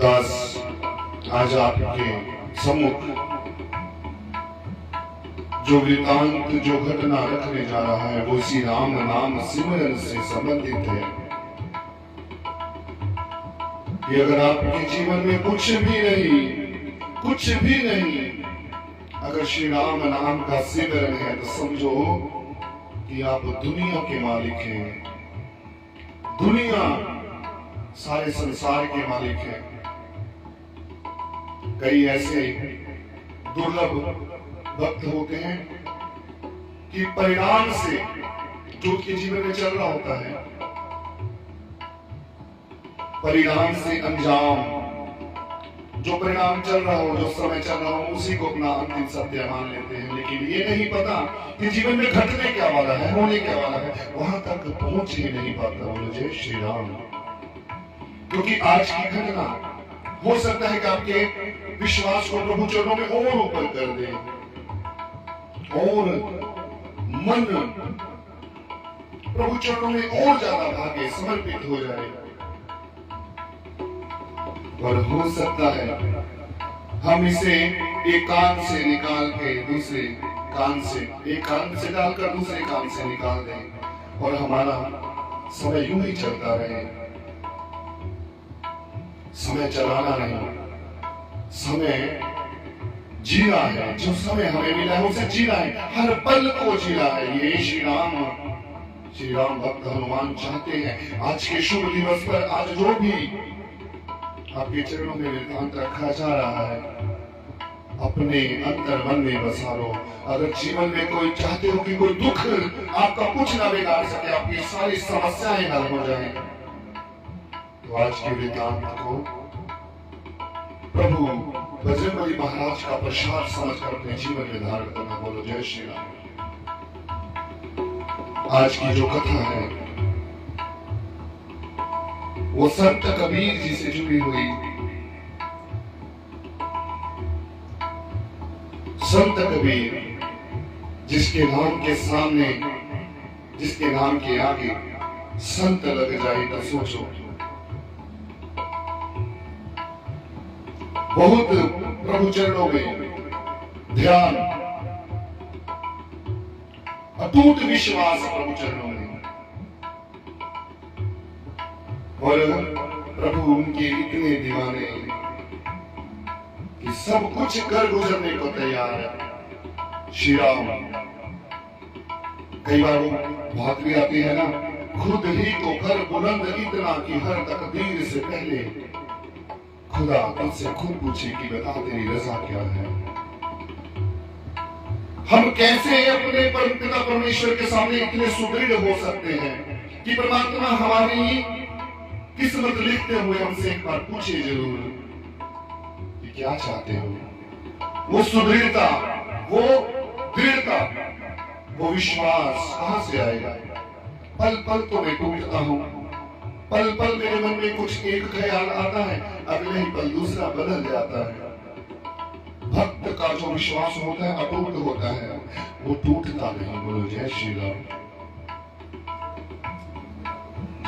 दास आज आपके सम्मुख जो वृतांत जो घटना रखने जा रहा है वो श्री राम नाम सिमरन से संबंधित है कि अगर आपके जीवन में कुछ भी नहीं अगर श्री राम नाम का सिमरन है तो समझो कि आप दुनिया के मालिक हैं, दुनिया सारे संसार के मालिक हैं। कई ऐसे दुर्लभ भक्त होते हैं कि परिणाम से जो उनके जीवन में चल रहा होता है, परिणाम से अंजाम, जो परिणाम चल रहा हो, जो समय चल रहा हो, उसी को अपना अंतिम सत्य मान लेते हैं। लेकिन ये नहीं पता कि जीवन में घटने क्या वाला है, होने क्या वाला है, वहां तक पहुंच ही नहीं पाता। बोलो जय श्री राम। क्योंकि आज की घटना हो सकता है कि आपके विश्वास को प्रभु चरणों में और ऊपर कर दे और मन प्रभु चरणों में और ज्यादा भागे, समर्पित हो जाए। और हो सकता है हम इसे एक कान से निकाल के दूसरे कान से, एक कान से डालकर दूसरे कान से निकाल दें और हमारा समय यूं ही चलता रहे। समय चलाना नहीं, समय जीना है। जो समय हमें मिला है उसे जीना है, हर पल को जीना है। ये श्री राम भक्त हनुमान चाहते हैं। आज के शुभ दिवस पर आज जो भी आपके चरणों में वृतांत रखा जा रहा है, अपने अंतर मन में बसारो। अगर जीवन में कोई चाहते हो कि कोई दुख आपका कुछ ना बिगाड़ सके, आपकी सारी समस्याएं हल हो जाएं, तो आज के वृतांत को प्रभु बजरंगबली महाराज का प्रसाद समझकर अपने जीवन में धारण करना। बोलो जय श्री राम। आज की जो कथा है वो संत कबीर जी से जुड़ी हुई। संत कबीर जिसके नाम के सामने, जिसके नाम के आगे संत लग जाए तो सोचो, बहुत प्रभु चरणों में ध्यान, अटूट विश्वास प्रभु चरणों में, और प्रभु उनके इतने दीवाने कि सब कुछ कर गुजरने को तैयार है। श्री राम कई बार बात भी आती है ना, खुद ही को कर बुलंद इतना कि हर तकदीर से पहले खुदा तुझसे खुद पूछे कि बता तेरी रजा क्या है। हम कैसे अपने परमपिता परमेश्वर के सामने इतने सुदृढ़ हो सकते हैं कि परमात्मा हमारी किस्मत लिखते हुए हमसे एक बार पूछे जरूर कि क्या चाहते हो। वो सुदृढ़ता, वो दृढ़ता, वो विश्वास कहां से आएगा। पल पल तो मैं टूटता हूं, पल पल मेरे मन में कुछ एक ख्याल आता है, अगले ही पल दूसरा बदल जाता है। भक्त का जो विश्वास होता है अटूट होता है, वो टूटता नहीं। बोलो जय श्री राम,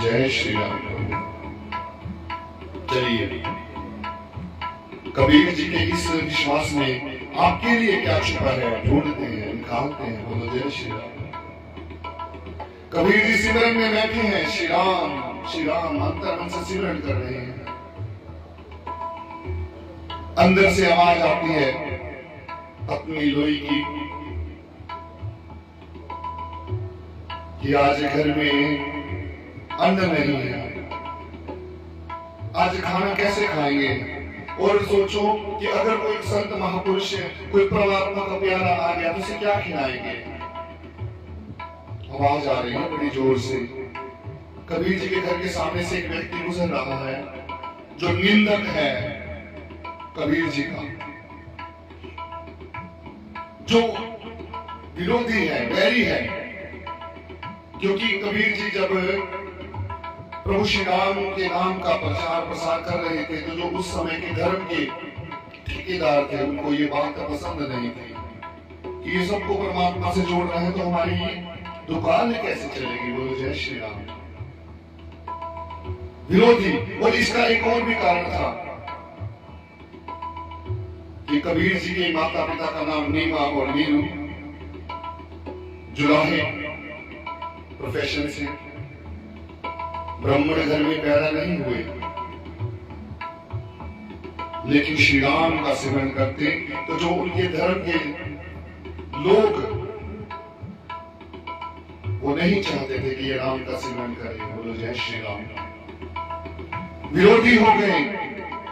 जय श्री राम। चलिए कबीर जी के इस विश्वास में आपके लिए क्या छुपा है, ढूंढते हैं, निकालते हैं। बोलो जय श्री राम। कबीर जी सिमरन में बैठे हैं, श्री राम अंतर मन से सिमरन कर रहे हैं। अंदर से आवाज आती है अपनी लोई की कि आज घर में अन्न नहीं है, आज खाना कैसे खाएंगे। और सोचो कि अगर कोई संत महापुरुष, कोई परमात्मा का प्यारा आ गया तो उसे क्या खिलाएंगे। आवाज आ रही है बड़ी जोर से। कबीर जी के घर के सामने से एक व्यक्ति गुजर रहा है जो निंदक है कबीर जी का, जो विरोधी है, वैरी है। क्योंकि कबीर जी जब प्रभु श्री राम के नाम का प्रचार प्रसार कर रहे थे तो जो उस समय के धर्म के ठेकेदार थे उनको ये बात पसंद नहीं थी कि ये सबको परमात्मा से जोड़ रहे हैं, तो हमारी दुकान कैसे चलेगी। बोलो जय श्री राम। विरोधी। और इसका एक और भी कारण था कि कबीर जी के माता पिता का नाम नीमा और नीरू, जुलाहे प्रोफेशन से, ब्राह्मण घर में पैदा नहीं हुए, लेकिन श्री राम का सेवन करते तो जो उनके धर्म के लोग वो नहीं चाहते थे कि ये राम का सेवन करे, बोलो जय श्री राम, विरोधी हो गए।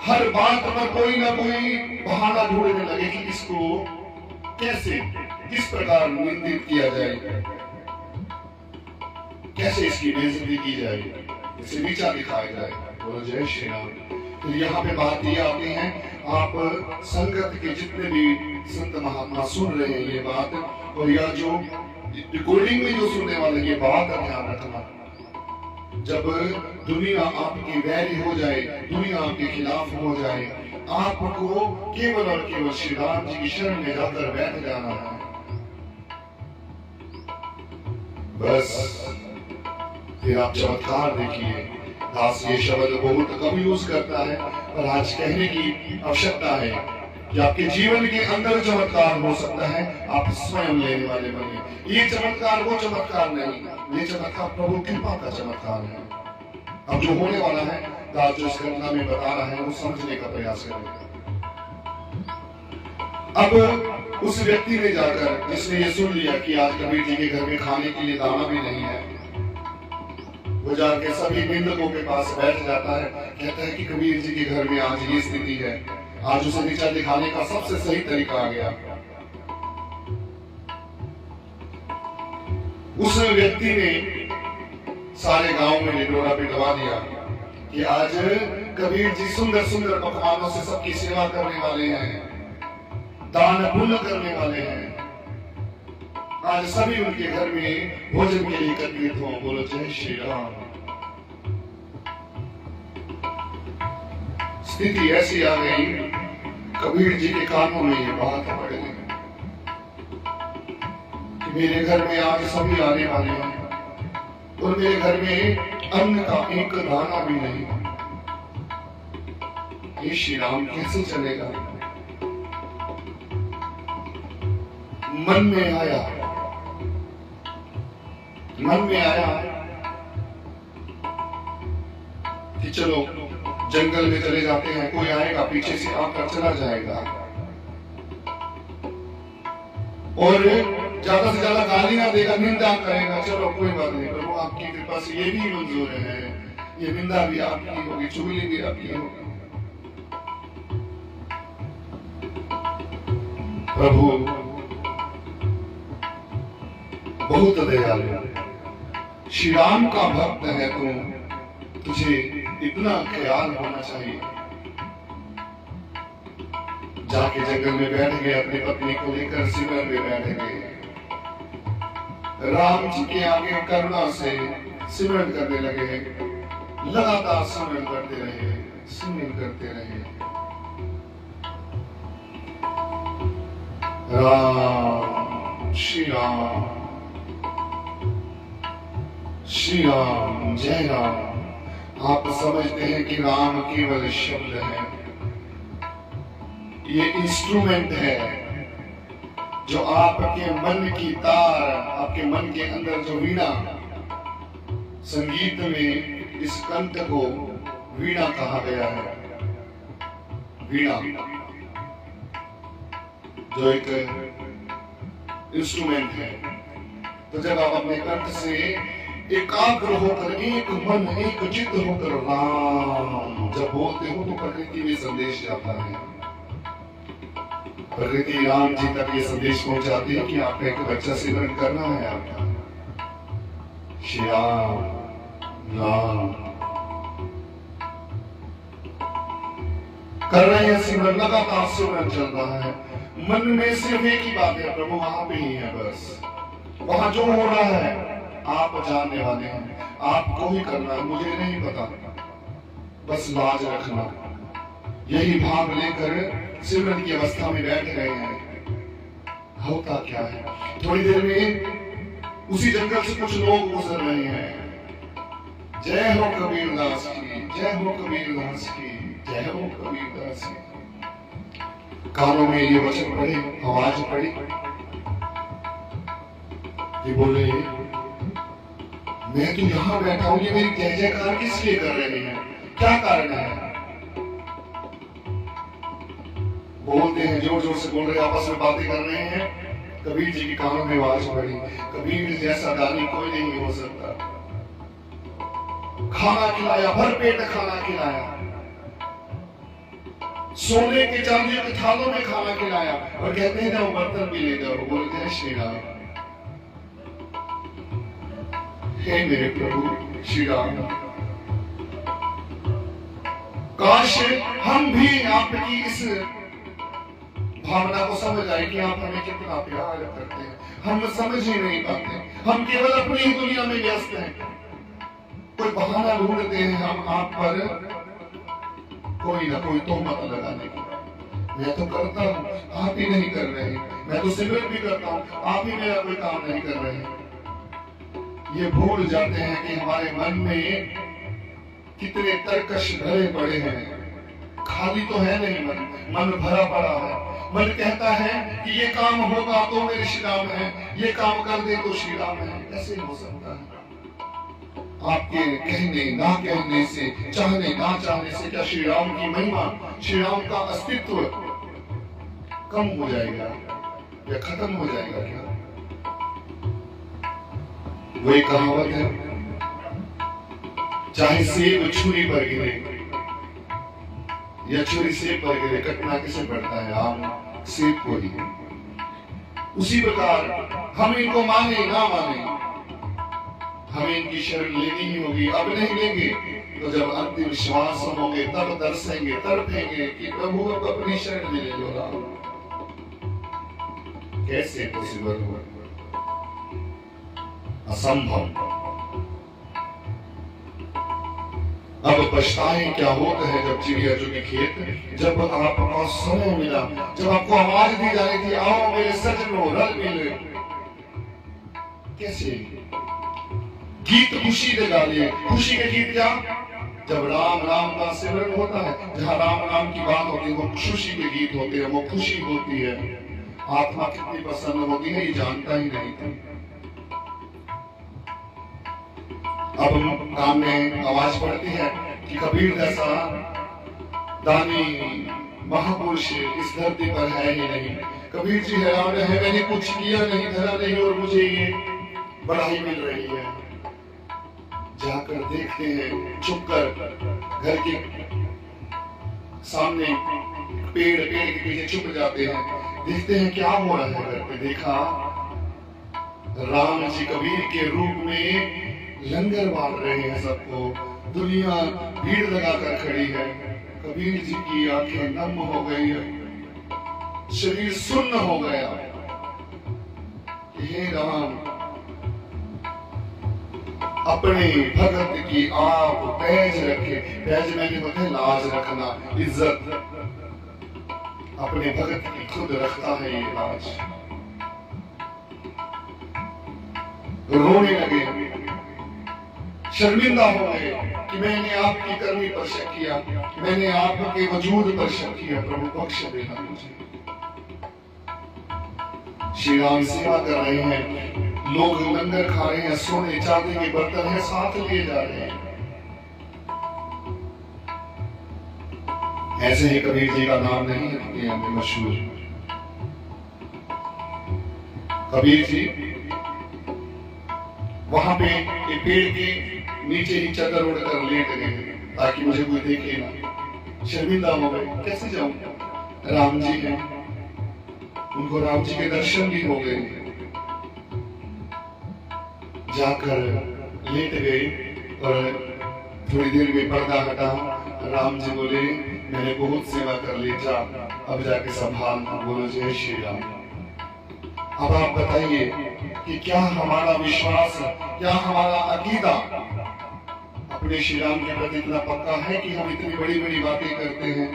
हर बात पर कोई ना कोई बहाना ढूंढने लगे कि इसको कैसे किस प्रकार निंदित किया जाए, कैसे इसकी बेइज्जती की जाए, इसे नीचा दिखाया जाए, बोलो जय श्री राम। तो यहाँ पे बात ये आती है, आप संगत के जितने भी संत महात्मा सुन रहे हैं ये बात, और या जो रिकॉर्डिंग में जो सुनने वाले ये बात का ध्यान रखना, जब दुनिया आपकी वैरी हो जाए, दुनिया आपके खिलाफ हो जाए, आपको केवल और केवल श्री राम जी की शरण में जाकर बैठ जाना है, बस फिर आप चमत्कार देखिए। दास ये शब्द बहुत कम यूज करता है, पर आज कहने की आवश्यकता है कि आपके जीवन के अंदर चमत्कार हो सकता है, आप स्वयं लेने वाले बने। ये चमत्कार वो चमत्कार नहीं, ये चमत्कार प्रभु कृपा का चमत्कार है। अब जो होने वाला है, दास जो इस घटना में बता रहा है, वो समझने का प्रयास करें। अब उस व्यक्ति ने जाकर, जिसने ये सुन लिया कि आज कबीर जी के घर में खाने के लिए दाना भी नहीं है, वो जाके सभी निंदकों के पास बैठ जाता है, कहता है कि कबीर जी के घर में आज ये स्थिति है, आज उसे नीचा दिखाने का सबसे सही तरीका आ गया। उस व्यक्ति ने सारे गांव में ढिंढोरा पिटवा दिया कि आज कबीर जी सुंदर सुंदर पकवानों से सबकी सेवा करने वाले हैं, दान पुण्य करने वाले हैं, आज सभी उनके घर में भोजन के लिए एकत्रित हो, बोलो जय श्री राम। स्थिति ऐसी आ गई, कबीर जी के कानों में ये बात पड़ गई कि मेरे घर में आज सभी आने वाले हैं और मेरे घर में अन्न का एक दाना भी नहीं, ये श्री राम कैसे चलेगा। मन में आया कि चलो जंगल में चले जाते हैं, कोई आएगा पीछे से आकर चला जाएगा और ज्यादा से ज्यादा गालियां देगा, निंदा करेगा, चलो कोई बात नहीं, प्रभु आपकी कृपा से ये भी मंजूर है, ये निंदा भी आपकी होगी, चुगली भी आपकी होगी। प्रभु बहुत दयालु, श्री राम का भक्त है तू, तुझे इतना ख्याल होना चाहिए। जाके जंगल में बैठ गए, अपनी पत्नी को लेकर सिमरन में बैठ गए, राम जी के आगे करुणा से सिमरन करने लगे, लगातार सिमरन करते रहे, सिमरन करते रहे। राम श्री राम, श्री राम, जय राम। आप समझते हैं कि राम केवल शब्द है, ये इंस्ट्रूमेंट है जो आपके मन की तार, आपके मन के अंदर जो वीणा, संगीत में इस कंठ को वीणा कहा गया है। वीणा जो एक इंस्ट्रूमेंट है, तो जब आप अपने कंठ से एकाग्र होकर, एक मन एक चित्त होकर राम जब बोलते हो, तो प्रकृति में संदेश जाता है। प्रकृति राम जी तक ये संदेश पहुंचाती है कि आपका एक बच्चा सिमरन करना है, आपका श्री राम राम कर रहे हैं सिमरन, लगातार सिमरन चल रहा है। मन में सिर्फ एक ही बात है, प्रभु वहां पे ही है, बस वहां जो हो रहा है आप जानने वाले हैं, आपको ही करना है, मुझे नहीं पता, बस लाज रखना। यही भाव लेकर सिमरन की अवस्था में बैठ गए हैं। होता क्या है, थोड़ी देर में उसी जंगल से कुछ लोग गुजर रहे हैं। जय हो कबीरदास की, जय हो कबीरदास की, जय हो कबीरदास की। कानों में ये वचन पड़े, आवाज पड़ी, ये बोले मैं तो यहां बैठा हूं, ये मेरी जय जयकार किस लिए कर रहे हैं, क्या कारण है? बोलते हैं, जोर जोर से बोल रहे, आपस में बातें कर रहे हैं। कबीर जी की कानों में आवाज पड़ी, कबीर जैसा दानी कोई नहीं हो सकता। खाना खिलाया, भर पेट खाना खिलाया, सोने के चांदी के थालों में खाना खिलाया, और कहते हैं जाओ बर्तन भी ले जाओ। बोलते हैं श्री राम, हे मेरे प्रभु श्री राम, काश हम भी आपकी इस भावना को समझ आए कि आप हमें कितना प्यार करते हैं। हम समझ ही नहीं पाते, हम केवल अपनी ही दुनिया में व्यस्त हैं। कोई बहाना ढूंढते हैं हम आप पर कोई ना कोई तोहमत लगाने की। मैं तो करता हूँ, आप ही नहीं कर रहे। मैं तो सिमरन भी करता हूँ, आप ही मेरा कोई काम नहीं कर रहे। ये भूल जाते हैं कि हमारे मन में कितने तरकश भरे पड़े हैं। खाली तो है नहीं मन, मन भरा पड़ा है। मन कहता है कि ये काम होगा तो मेरे श्री राम है, ये काम कर दे तो श्री राम है। कैसे हो सकता है? आपके कहने ना कहने से, चाहने ना चाहने से क्या श्री राम की महिमा, श्री राम का अस्तित्व कम हो जाएगा या खत्म हो जाएगा क्या? वही कहावत है, चाहे सेब छुरी पर गिरे या छुरी सेब पर गिरे, कटना किसे पड़ता है? आम सेब को ही। उसी प्रकार हम इनको माने ना माने, हमें इनकी शरण लेनी ही होगी। अब नहीं लेंगे तो जब अंतिम श्वास होंगे तब तरसेंगे, तड़पेंगे कि प्रभु अब अपनी शरण में ले लो राम। कैसे पॉसिबल हुआ? असंभव। अब पछताएं क्या होता है जब चिड़िया चुगे खेत, जब आपको समय मिला, जब आपको आवाज दी जा रही थी आओ मेरे सजनों रल मिले। कैसे गीत खुशी दे डालिए। खुशी के गीत क्या? जब राम राम का सिमरन होता है, जहाँ राम नाम की बात होती है वो खुशी के गीत होते हैं, वो खुशी होती है। आत्मा कितनी प्रसन्न होती है ये जानता ही नहीं था। अब कान में आवाज पड़ती है कि कबीर जैसा दानी महापुरुष इस धरती पर है ही नहीं। कबीर जी हैरान है, मैंने कुछ किया नहीं, धरा नहीं और मुझे ये बड़ाई मिल रही है। जाकर देखते हैं, चुप कर घर के सामने पेड़ के पीछे छुप जाते हैं, देखते हैं क्या हो रहा है घर पे। देखा राम जी कबीर के रूप में लंगर बांट रहे हैं सबको। दुनिया भीड़ लगाकर खड़ी है। कबीर जी की आंखें नम हो गई है, शरीर सुन्न हो गया। हे राम, अपने भगत की आप पैज रखे। पैज में भी होते लाज रखना, इज्जत। अपने भगत की खुद रखता है ये लाज। रोने लगे, शर्मिंदा हो गए कि मैंने आपकी करनी पर शक किया, मैंने आपके वजूद पर शक किया। प्रभु बख्श देना मुझे। श्री राम सेवा कर रहे हैं, लोग लंगर खा रहे हैं, सोने चांदी के बर्तन है साथ लिए जा रहे हैं। ऐसे ही कबीर जी का नाम नहीं है दुनिया में मशहूर। कबीर जी वहां पे एक पेड़ के नीचे ही चादर उड़कर लेट गए ताकि मुझे कोई देखे ना। शर्मिंदा हो गए, कैसे जाऊं? राम जी हैं, उनको राम जी के दर्शन भी हो गए। जाकर लेट गए और थोड़ी देर में पर्दा हटा। राम जी बोले मैंने बहुत सेवा कर ली, जा अब जाके संभाल। बोलो जय श्री राम। अब आप बताइए कि क्या हमारा विश्वास, क्या हमारा अकीदा अपने श्री राम के प्रति इतना पक्का है कि हम इतनी बड़ी बड़ी बातें करते हैं,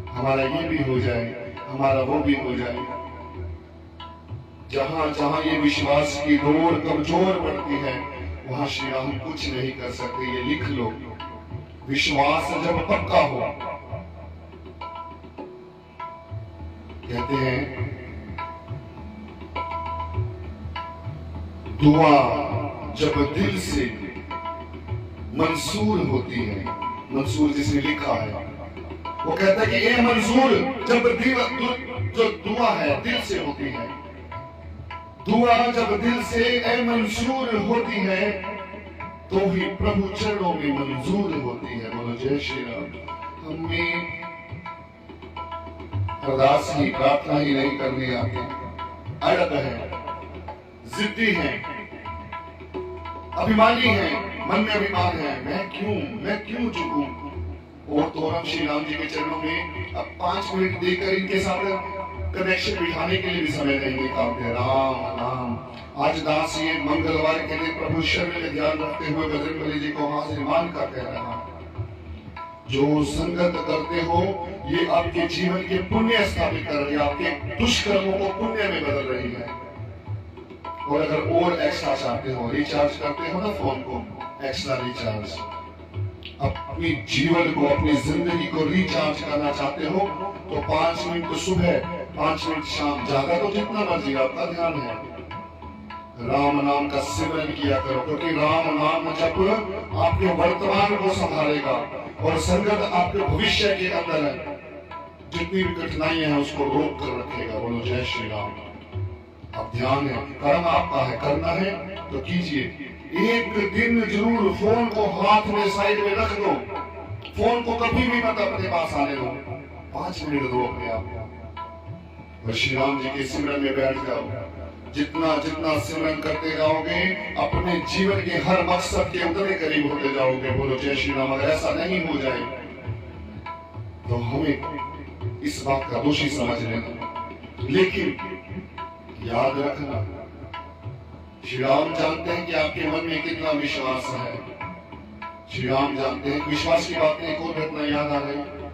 हमारा ये भी हो जाए, हमारा वो भी हो जाए। जहां जहां ये विश्वास की डोर कमजोर पड़ती है वहां श्री राम कुछ नहीं कर सकते। ये लिख लो, विश्वास जब पक्का हो कहते हैं दुआ जब दिल से मंसूर होती है, मंसूर जिसने लिखा है वो कहता है कि ये मंसूर जब जो दुआ है दिल से होती है, दुआ जब दिल से ए मंसूर होती है तो ही प्रभु चरणों में मंजूर होती है। बोलो जय श्री राम। हमें अरदास ही प्रार्थना ही नहीं करनी आती, अड़ब है, जिद्दी है, अभिमानी है, मन में अभिमान है, मैं क्यों झुकूं। और तो हम श्री राम जी के चरणों में अब 5 मिनट देकर इनके साथ कनेक्शन बिठाने के लिए भी समय नहीं निकालते। राम राम। आज दास ये मंगलवार के लिए प्रभु शरण में ध्यान रखते हुए बजरंगबली जी को हाजिर मान कर कह रहा, जो संगत करते हो ये आपके जीवन के पुण्य स्थापित कर रही है, आपके दुष्कर्मों को पुण्य में बदल रही है। और अगर और एक्स्ट्रा चाहते हो, रिचार्ज करते हो ना फोन को, एक्स्ट्रा रिचार्ज, अपनी जीवन को अपनी जिंदगी को रिचार्ज करना चाहते हो तो 5 मिनट तो सुबह, 5 मिनट शाम, ज्यादा तो जितना मर्जी आपका ध्यान है, राम नाम का सिमरन किया करो। क्योंकि राम नाम जब आपके वर्तमान को संभालेगा और संगत आपके भविष्य के अंदर जितनी भी कठिनाइयां हैं उसको रोक कर रखेगा। बोलो जय श्री राम। अब ध्यान है, कर्म आपका है, करना है तो कीजिए। एक दिन जरूर फोन को हाथ में साइड में रख दो, फोन को कभी भी मत अपने पास आने दो, 5 मिनट दो अपने आप को और श्री राम जी के सिमरन में बैठ जाओ। जितना जितना सिमरन करते जाओगे अपने जीवन के हर मकसद के उतने करीब होते जाओगे। बोलो जय श्री राम। अगर ऐसा नहीं हो जाए तो हमें इस बात का दोषी समझ लेना, लेकिन याद रखना श्री राम जानते हैं कि आपके मन में कितना विश्वास है। श्री राम जानते हैं। विश्वास की बात एक और घटना याद आ रही,